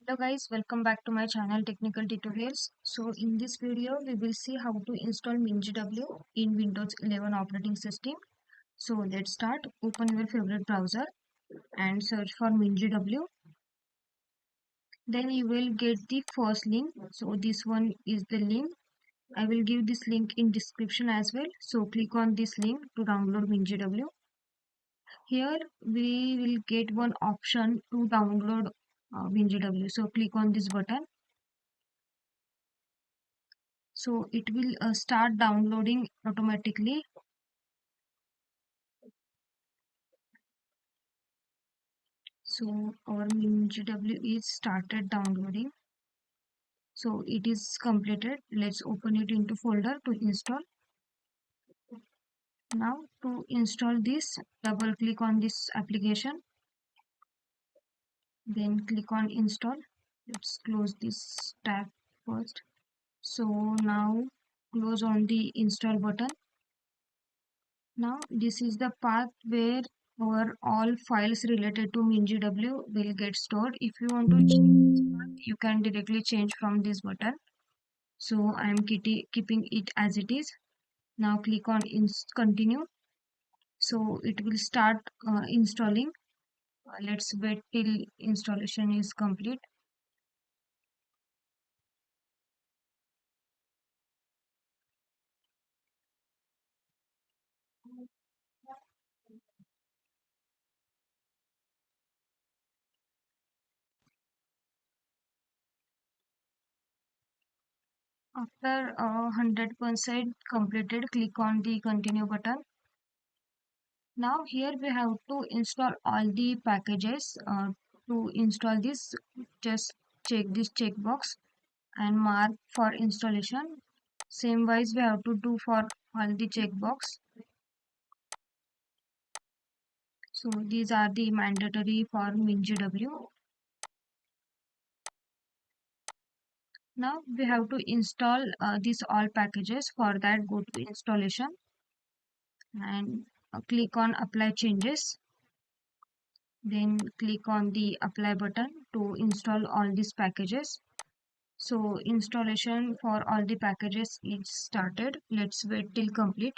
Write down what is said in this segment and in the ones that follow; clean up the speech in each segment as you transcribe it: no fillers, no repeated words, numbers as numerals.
Hello guys, welcome back to my channel Technical Tutorials. So in this video we will see how to install MinGW in Windows 11 operating system. So let's start. Open your favorite browser and search for MinGW. Then you will get the first link. So this one is the link. I will give this link in description as well. So click on this link to download MinGW. Here we will get one option to download MinGW. So click on this button. So it will start downloading automatically. So our MinGW is started downloading. So it is completed. Let's open it into folder to install. Now to install this, double click on this application, then click on install. Let's close this tab first. So now close on the install button. Now this is the path where our all files related to MinGW will get stored. If you want to change this path, you can directly change from this button. So I am keeping it as it is. Now click on continue. So it will start installing. Let's wait till installation is complete. After 100% completed, click on the continue button. Now here we have to install all the packages. To install this, just check this checkbox and mark for installation. Same wise we have to do for all the checkbox. So these are the mandatory for MinGW. Now we have to install these all packages. For that, go to installation and click on apply changes. Then click on the apply button to install all these packages. So installation for all the packages is started. Let's wait till complete.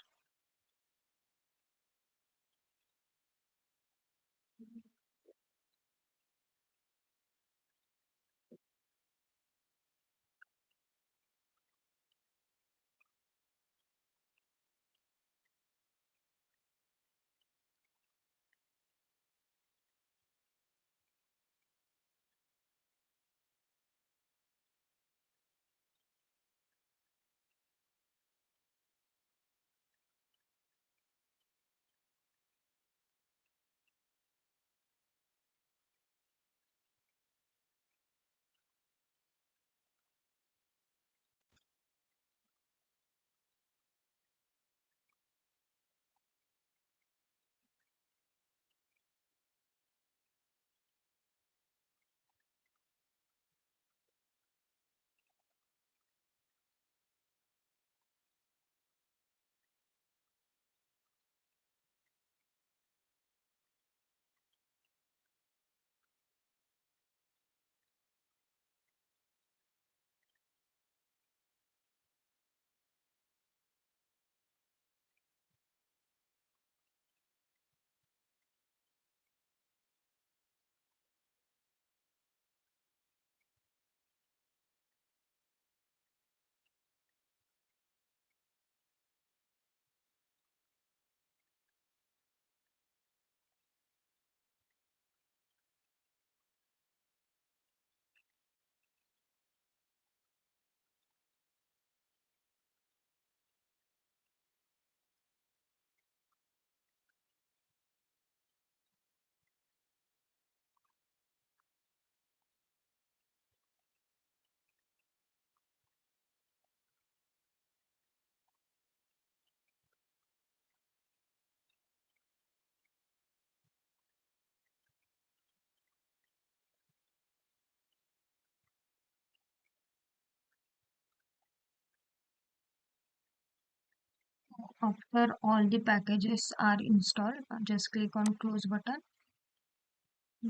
After all the packages are installed, just click on close button.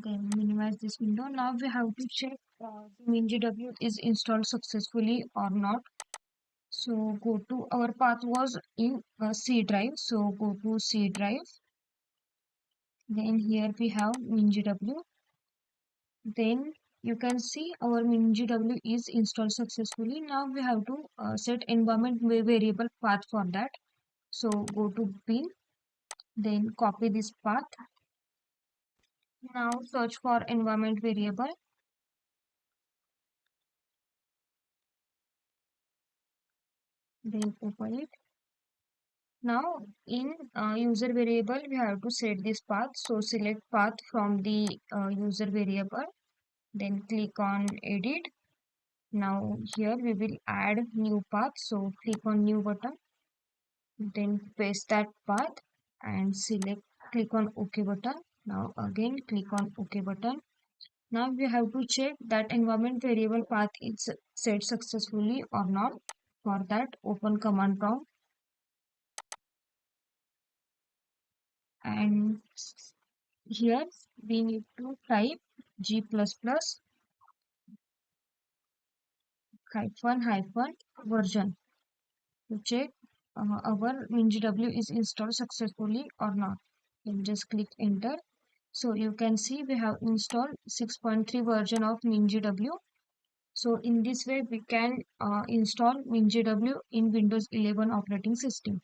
Then minimize this window. Now we have to check MinGW is installed successfully or not. So go to, our path was in C drive. So go to C drive. Then here we have MinGW. Then you can see our MinGW is installed successfully. Now we have to set environment variable path for that. So go to bin, then copy this path. Now search for environment variable, then open it. Now in user variable we have to set this path. So select path from the user variable, then click on edit. Now here we will add new path. So click on new button, then paste that path and click on OK button. Now again click on OK button. Now we have to check that environment variable path is set successfully or not. For that, open command prompt and here we need to type g++ hyphen version to check our MinGW is installed successfully or not. And just click enter. So you can see we have installed 6.3 version of MinGW. So in this way we can install MinGW in Windows 11 operating system.